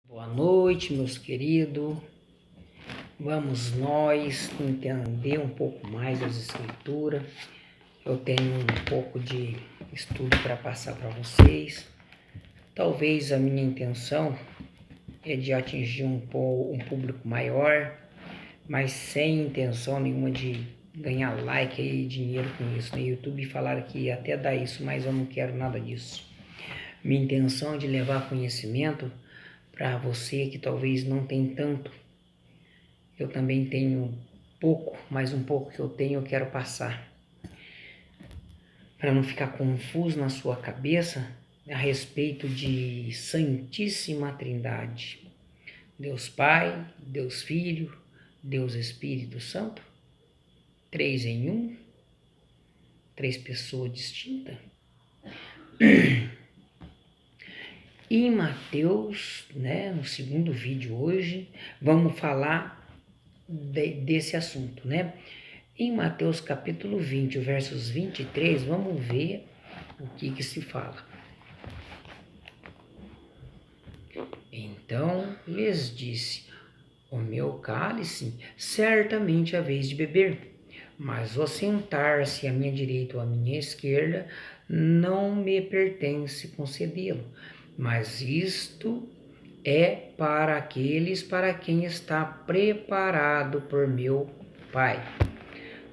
Boa noite, meus queridos. Vamos nós entender um pouco mais das escrituras. Eu tenho um pouco de estudo para passar para vocês. Talvez a minha intenção é de atingir um público maior, mas sem intenção nenhuma de ganhar like e dinheiro com isso. No YouTube falaram que ia até dar isso, mas eu não quero nada disso. Minha intenção é de levar conhecimento para você que talvez não tem tanto. Eu também tenho pouco, mas um pouco que eu tenho eu quero passar. Para não ficar confuso na sua cabeça a respeito de Santíssima Trindade. Deus Pai, Deus Filho, Deus Espírito Santo. 3 em 1. 3 pessoas distintas. E em Mateus, no segundo vídeo hoje, vamos falar desse assunto, Em Mateus capítulo 20, versos 23, vamos ver o que se fala. Então lhes disse: o meu cálice certamente haveis de beber, mas o sentar-se à minha direita ou à minha esquerda não me pertence concedê-lo, mas isto é para aqueles para quem está preparado por meu Pai.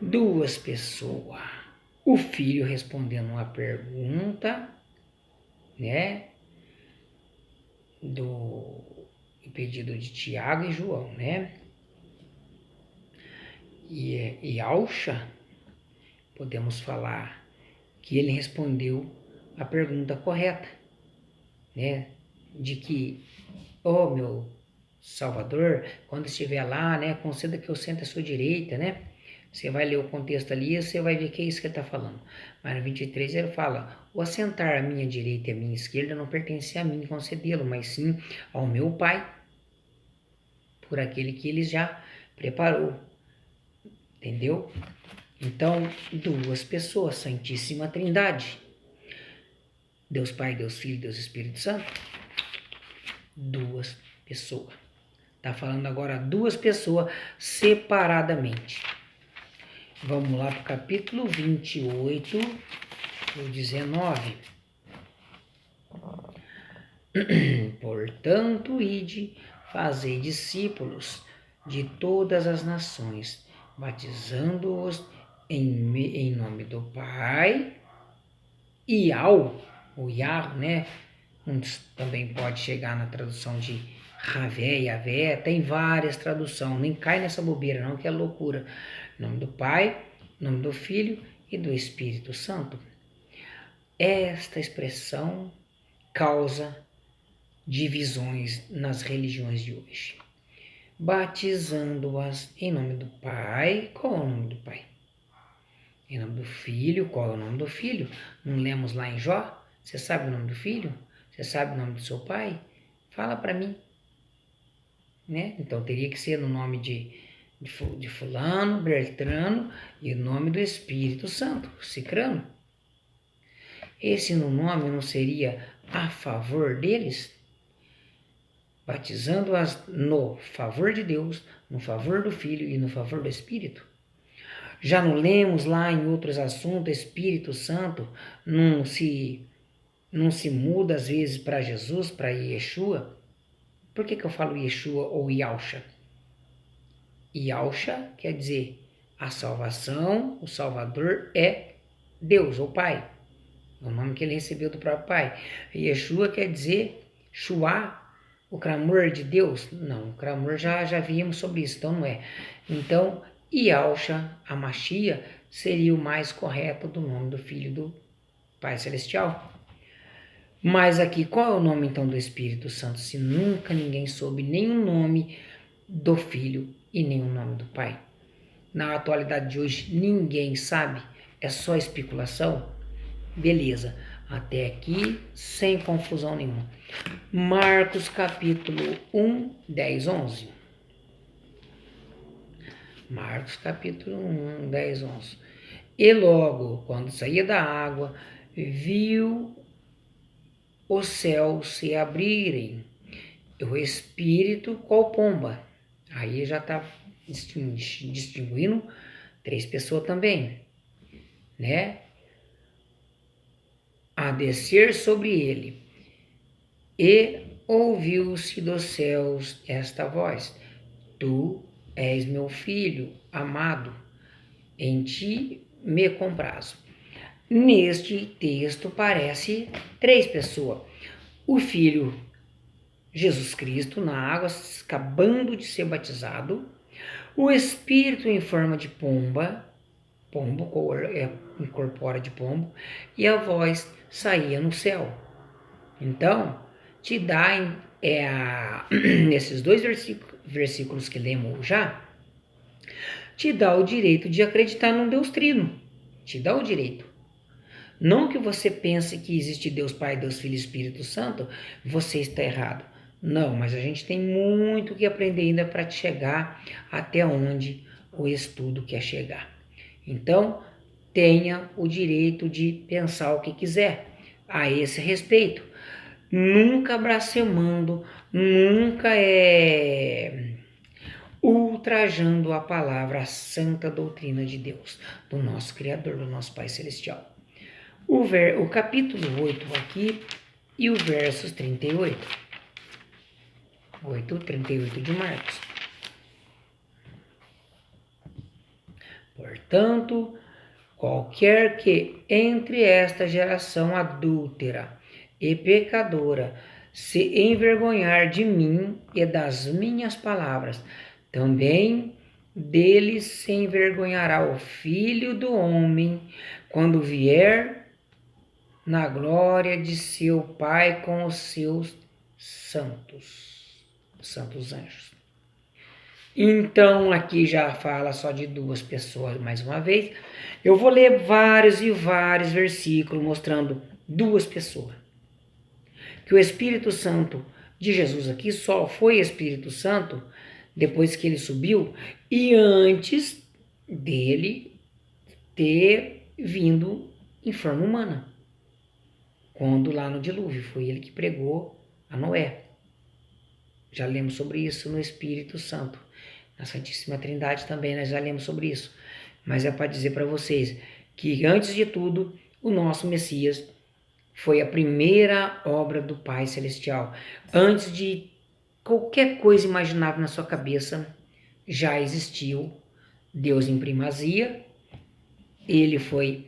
2 pessoas. O filho respondendo uma pergunta, do pedido de Tiago e João, E Alcha, podemos falar que ele respondeu a pergunta correta, De que, meu Salvador, quando estiver lá, conceda que eu sente à sua direita, Você vai ler o contexto ali e você vai ver que é isso que ele está falando. Mas no 23 ele fala: o assentar à minha direita e à minha esquerda não pertence a mim concedê-lo, mas sim ao meu Pai, por aquele que ele já preparou. Entendeu? Então, 2 pessoas, Santíssima Trindade. Deus Pai, Deus Filho, Deus Espírito Santo. 2 pessoas. Está falando agora 2 pessoas separadamente. Vamos lá para o capítulo 28, o 19. Portanto, ide, fazei discípulos de todas as nações, batizando-os em nome do Pai e o Yahweh, também pode chegar na tradução de Ravé, Yavé, tem várias traduções, nem cai nessa bobeira não, que é loucura. Em nome do Pai, em nome do Filho e do Espírito Santo. Esta expressão causa divisões nas religiões de hoje. Batizando-as em nome do Pai. Qual é o nome do Pai? Em nome do Filho. Qual é o nome do Filho? Não lemos lá em Jó? Você sabe o nome do Filho? Você sabe o nome do seu Pai? Fala para mim. Então teria que ser no nome de fulano, Bertrano e o nome do Espírito Santo, Cicrano. Esse no nome não seria a favor deles? Batizando-as no favor de Deus, no favor do Filho e no favor do Espírito. Já não lemos lá em outros assuntos, Espírito Santo não se muda às vezes para Jesus, para Yeshua? Por que eu falo Yeshua ou Yahusha? Yahusha quer dizer a salvação, o Salvador é Deus, ou Pai. É o nome que ele recebeu do próprio Pai. Yeshua quer dizer Shua, o clamor de Deus. Não, o clamor já vimos sobre isso, então não é. Então, Yahusha, a Machia, seria o mais correto do nome do Filho do Pai Celestial. Mas aqui, qual é o nome então do Espírito Santo? Se nunca ninguém soube nenhum nome do Filho e nenhum nome do Pai. Na atualidade de hoje, ninguém sabe, é só especulação. Beleza, até aqui, sem confusão nenhuma. Marcos capítulo 1, 10, 11. Marcos capítulo 1, 10, 11. E logo, quando saía da água, viu os céus se abrirem o espírito qual pomba. Aí já está distinguindo 3 pessoas também, né? A descer sobre ele, e ouviu-se dos céus esta voz: Tu és meu filho amado, em ti me comprazo. Neste texto parece 3 pessoas. O Filho Jesus Cristo na água, acabando de ser batizado. O Espírito em forma de pomba, incorpora de pombo, e a voz saía no céu. Então, te dá esses 2 versículos que lemos já, te dá o direito de acreditar num Deus trino. Te dá o direito. Não que você pense que existe Deus Pai, Deus Filho e Espírito Santo, você está errado. Não, mas a gente tem muito que aprender ainda para chegar até onde o estudo quer chegar. Então, tenha o direito de pensar o que quiser a esse respeito. Nunca blasfemando, nunca ultrajando a palavra, a santa doutrina de Deus, do nosso Criador, do nosso Pai Celestial. O capítulo 8 aqui e o versos 38. 38 de Marcos. Portanto, qualquer que entre esta geração adúltera e pecadora se envergonhar de mim e das minhas palavras, também deles se envergonhará o Filho do Homem quando vier na glória de seu Pai com os seus santos anjos. Então, aqui já fala só de 2 pessoas mais uma vez. Eu vou ler vários e vários versículos mostrando 2 pessoas. Que o Espírito Santo de Jesus aqui só foi Espírito Santo depois que ele subiu e antes dele ter vindo em forma humana. Quando lá no dilúvio, foi ele que pregou a Noé. Já lemos sobre isso no Espírito Santo. Na Santíssima Trindade também nós já lemos sobre isso. Mas é para dizer para vocês que antes de tudo, o nosso Messias foi a primeira obra do Pai Celestial. Antes de qualquer coisa imaginável na sua cabeça, já existiu Deus em primazia. Ele foi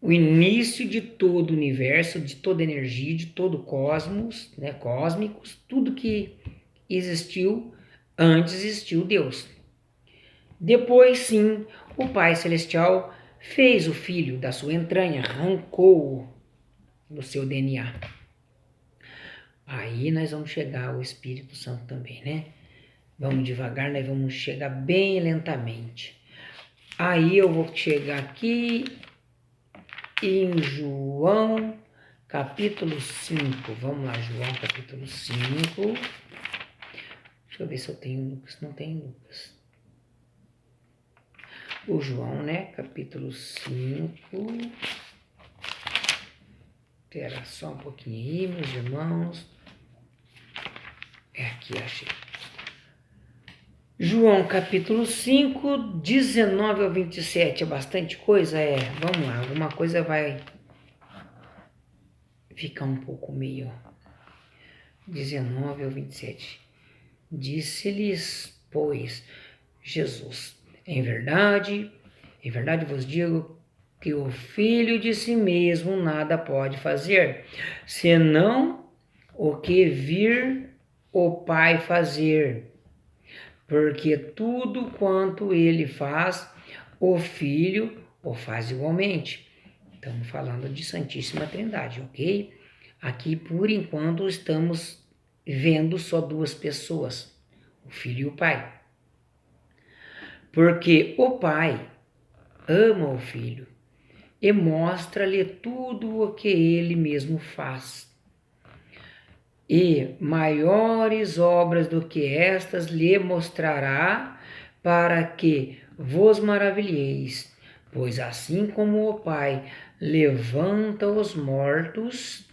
o início de todo o universo, de toda energia, de todo o cosmos, né, cósmicos, tudo que existiu, antes existiu Deus. Depois, sim, o Pai Celestial fez o Filho da sua entranha, arrancou-o do seu DNA. Aí nós vamos chegar ao Espírito Santo também, né? Vamos devagar, nós vamos chegar bem lentamente. Aí eu vou chegar aqui em João capítulo 5. Vamos lá, João capítulo 5. Deixa eu ver se eu tenho Lucas. Não tenho Lucas. O João, né? Capítulo 5. Espera só um pouquinho aí, meus irmãos. Aqui, achei. João capítulo 5, 19 ao 27. É bastante coisa? Vamos lá, alguma coisa vai ficar um pouco meio. 19 ao 27. Disse-lhes, pois, Jesus: em verdade vos digo que o Filho de si mesmo nada pode fazer, senão o que vir o Pai fazer. Porque tudo quanto ele faz, o Filho o faz igualmente. Estamos falando de Santíssima Trindade, ok? Aqui, por enquanto, estamos vendo só 2 pessoas, o Filho e o Pai. Porque o Pai ama o Filho e mostra-lhe tudo o que ele mesmo faz. E maiores obras do que estas lhe mostrará, para que vos maravilheis. Pois assim como o Pai levanta os mortos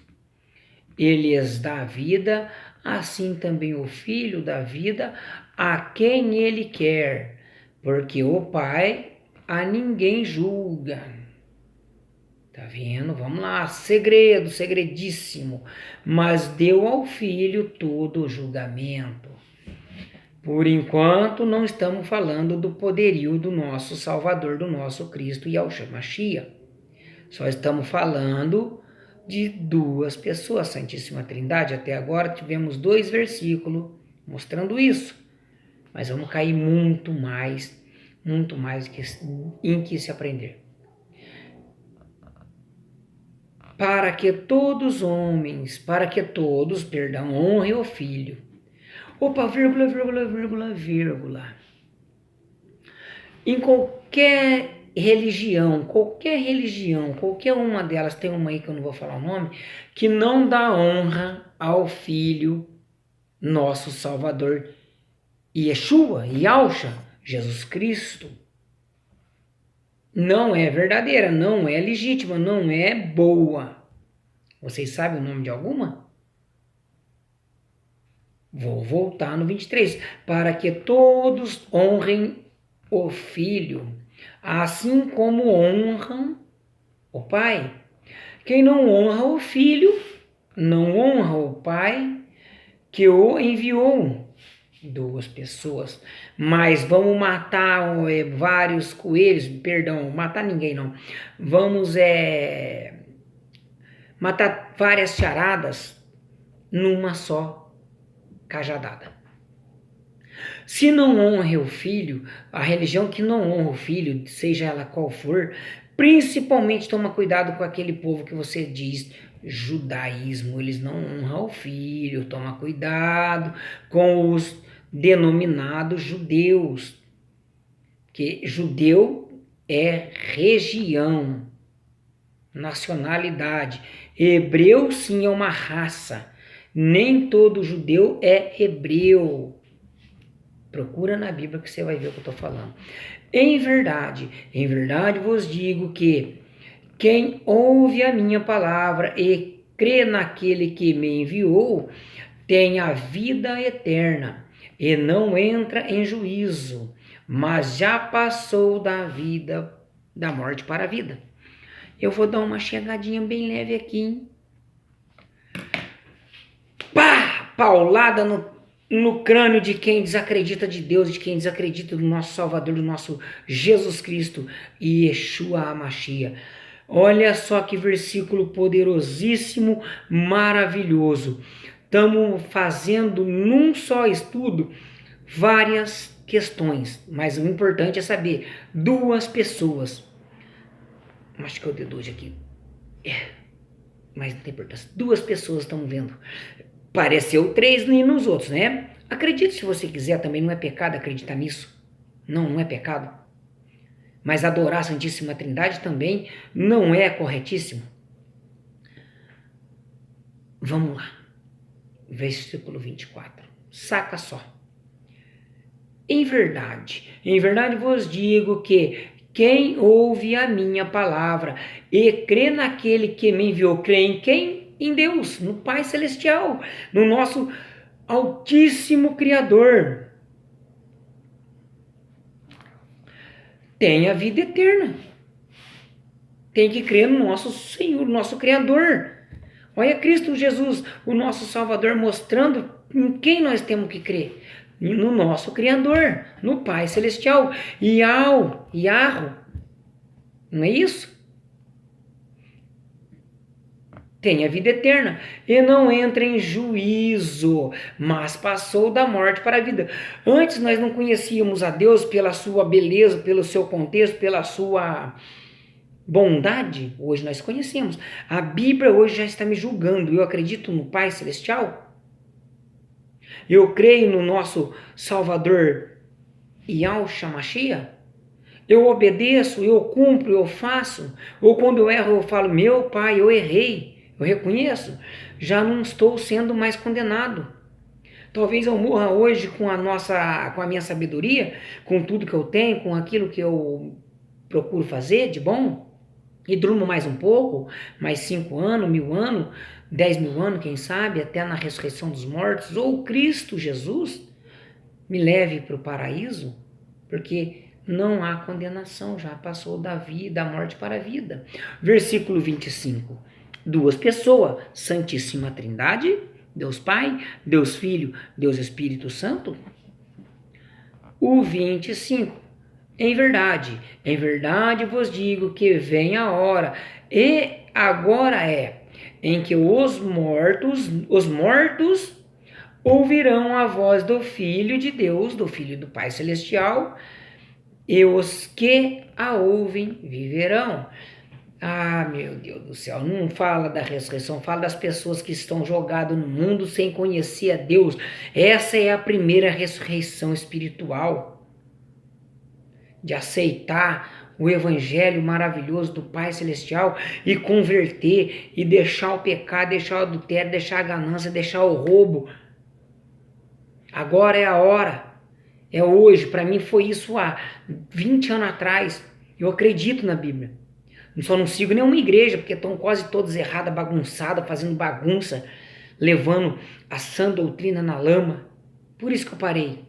e lhes dá vida, assim também o Filho dá vida a quem ele quer, porque o Pai a ninguém julga. Tá vendo? Vamos lá, segredo, segredíssimo. Mas deu ao Filho todo o julgamento. Por enquanto, não estamos falando do poderio do nosso Salvador, do nosso Cristo Yahshua Mashiach. Só estamos falando de duas pessoas, Santíssima Trindade. Até agora tivemos 2 versículos mostrando isso. Mas vamos cair muito mais em que se aprender. Para que todos, honrem o Filho. Opa, vírgula. Em qualquer religião, qualquer uma delas, tem uma aí que eu não vou falar o nome, que não dá honra ao Filho, nosso Salvador, Yeshua, Jesus Cristo, não é verdadeira, não é legítima, não é boa. Vocês sabem o nome de alguma? Vou voltar no 23. Para que todos honrem o Filho, assim como honram o Pai. Quem não honra o Filho, não honra o Pai que o enviou. 2 pessoas. Mas vamos matar vários coelhos, matar ninguém não. Vamos matar várias charadas numa só cajadada. Se não honra o Filho, a religião que não honra o Filho, seja ela qual for, principalmente toma cuidado com aquele povo que você diz judaísmo, eles não honram o Filho, toma cuidado com os denominados judeus, que judeu é região, nacionalidade. Hebreu sim é uma raça, nem todo judeu é hebreu. Procura na Bíblia que você vai ver o que eu estou falando. Em verdade vos digo que quem ouve a minha palavra e crê naquele que me enviou tem a vida eterna e não entra em juízo, mas já passou da morte para a vida. Eu vou dar uma chegadinha bem leve aqui, hein? Pá! Paulada no crânio de quem desacredita de Deus, de quem desacredita do nosso Salvador, do nosso Jesus Cristo e Yeshua HaMashiach. Olha só que versículo poderosíssimo, maravilhoso. Estamos fazendo num só estudo várias questões, mas o importante é saber 2 pessoas. Acho que é o dedo hoje aqui. Mas não tem importância. 2 pessoas estão vendo. Pareceu 3 nos outros, né? Acredite se você quiser, também não é pecado acreditar nisso. Não é pecado. Mas adorar a Santíssima Trindade também não é corretíssimo. Vamos lá. Versículo 24. Saca só. Em verdade vos digo que quem ouve a minha palavra e crê naquele que me enviou, crê em quem? Em Deus, no Pai Celestial, no nosso Altíssimo Criador. Tem a vida eterna. Tem que crer no nosso Senhor, nosso Criador. Olha Cristo Jesus, o nosso Salvador, mostrando em quem nós temos que crer. No nosso Criador, no Pai Celestial. Yahweh. Não é isso? Tem a vida eterna e não entra em juízo, mas passou da morte para a vida. Antes nós não conhecíamos a Deus pela sua beleza, pelo seu contexto, pela sua bondade. Hoje nós conhecemos. A Bíblia hoje já está me julgando. Eu acredito no Pai Celestial. Eu creio no nosso Salvador Yahshua Mashiach. Eu obedeço, eu cumpro, eu faço. Ou quando eu erro, eu falo, meu Pai, eu errei. Eu reconheço. Já não estou sendo mais condenado. Talvez eu morra hoje com a minha sabedoria, com tudo que eu tenho, com aquilo que eu procuro fazer de bom. e durmo mais um pouco, mais 5 anos, 1000 anos, 10.000 anos, quem sabe, até na ressurreição dos mortos, ou Cristo Jesus me leve para o paraíso, porque não há condenação, já passou da vida, da morte para a vida. Versículo 25. Duas pessoas, Santíssima Trindade, Deus Pai, Deus Filho, Deus Espírito Santo. O 25. Em verdade vos digo que vem a hora, e agora é, em que os mortos ouvirão a voz do Filho de Deus, do Filho do Pai Celestial, e os que a ouvem viverão. Ah, meu Deus do céu, não fala da ressurreição, fala das pessoas que estão jogadas no mundo sem conhecer a Deus. Essa é a primeira ressurreição espiritual, de aceitar o evangelho maravilhoso do Pai Celestial e converter e deixar o pecado, deixar o adultério, deixar a ganância, deixar o roubo. Agora é a hora, é hoje. Para mim foi isso há 20 anos atrás. Eu acredito na Bíblia. Só não sigo nenhuma igreja, porque estão quase todas erradas, bagunçadas, fazendo bagunça, levando a sã doutrina na lama. Por isso que eu parei.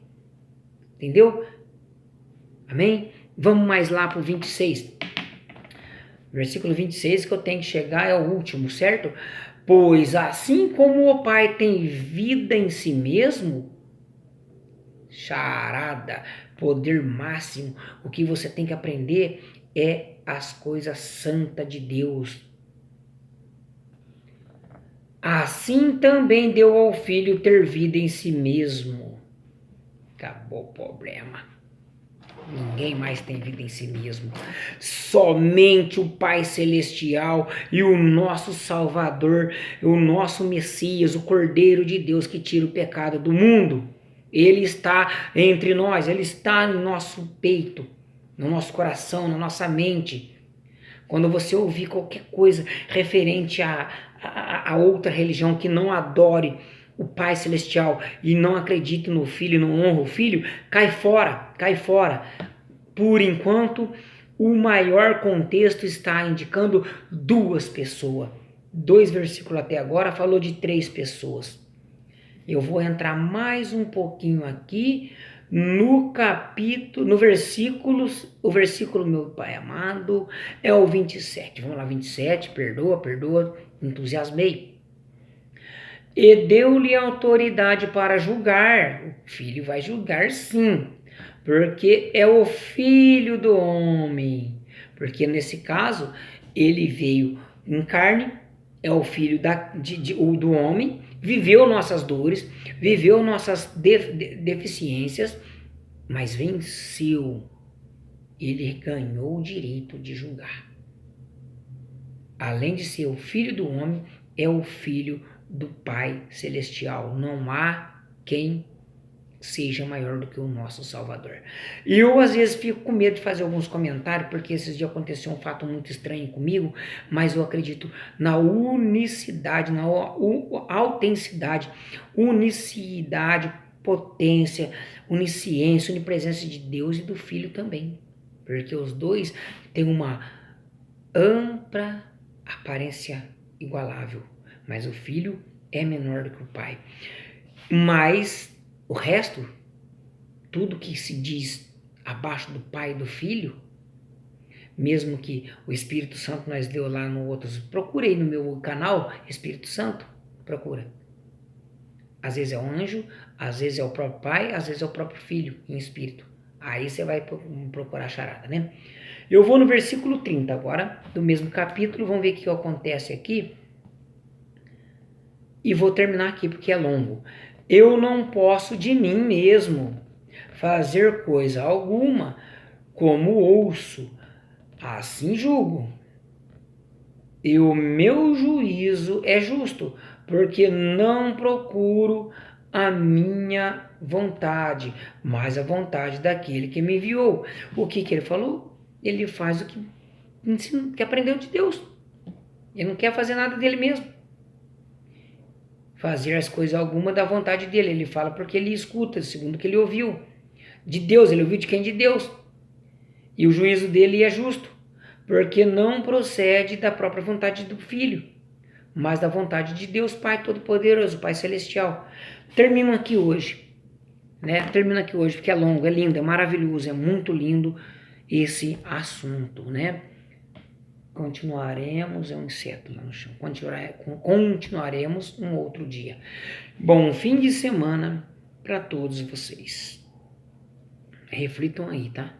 Entendeu? Amém? Vamos mais lá para o 26. Versículo 26 que eu tenho que chegar é o último, certo? Pois assim como o Pai tem vida em si mesmo, charada, poder máximo, o que você tem que aprender é as coisas santas de Deus. Assim também deu ao Filho ter vida em si mesmo. Acabou o problema. Ninguém mais tem vida em si mesmo. Somente o Pai Celestial e o nosso Salvador, o nosso Messias, o Cordeiro de Deus que tira o pecado do mundo. Ele está entre nós, ele está no nosso peito, no nosso coração, na nossa mente. Quando você ouvir qualquer coisa referente a outra religião que não adore o Pai Celestial e não acredite no Filho, não honra o Filho, cai fora, cai fora. Por enquanto, o maior contexto está indicando 2 pessoas. 2 versículos até agora falou de 3 pessoas. Eu vou entrar mais um pouquinho aqui no capítulo, no versículo, o versículo, meu Pai amado, é o 27. Vamos lá, 27, perdoa, entusiasmei. E deu-lhe autoridade para julgar. O Filho vai julgar sim, porque é o Filho do homem. Porque nesse caso, ele veio em carne, é o Filho do homem, viveu nossas dores, viveu nossas deficiências, mas venceu. Ele ganhou o direito de julgar. Além de ser o Filho do homem, é o Filho do Pai Celestial. Não há quem seja maior do que o nosso Salvador. E eu às vezes fico com medo de fazer alguns comentários, porque esses dias aconteceu um fato muito estranho comigo, mas eu acredito na unicidade, na autenticidade, unicidade, potência, onisciência, onipresença de Deus e do Filho também. Porque os dois têm uma ampla aparência igualável, mas o Filho é menor do que o Pai. Mas o resto, tudo que se diz abaixo do Pai e do Filho, mesmo que o Espírito Santo nós deu lá no outros, procurei no meu canal, Espírito Santo, procura. Às vezes é um anjo, às vezes é o próprio Pai, às vezes é o próprio Filho em Espírito. Aí você vai procurar a charada, né? Eu vou no versículo 30 agora, do mesmo capítulo, vamos ver o que acontece aqui. E vou terminar aqui porque é longo. Eu não posso de mim mesmo fazer coisa alguma, como ouço, assim julgo. E o meu juízo é justo, porque não procuro a minha vontade, mas a vontade daquele que me enviou. O que ele falou? Ele faz o que aprendeu de Deus. Ele não quer fazer nada dele mesmo. Fazer as coisas alguma da vontade dele. Ele fala porque ele escuta, segundo o que ele ouviu. De Deus, ele ouviu de quem? De Deus. E o juízo dele é justo, porque não procede da própria vontade do Filho, mas da vontade de Deus Pai Todo-Poderoso, Pai Celestial. Termino aqui hoje, né? Termino aqui hoje, porque é longo, é lindo, é maravilhoso, é muito lindo esse assunto, né? Continuaremos, é um inseto lá no chão, continuaremos um outro dia. Bom fim de semana para todos vocês. Reflitam aí, tá?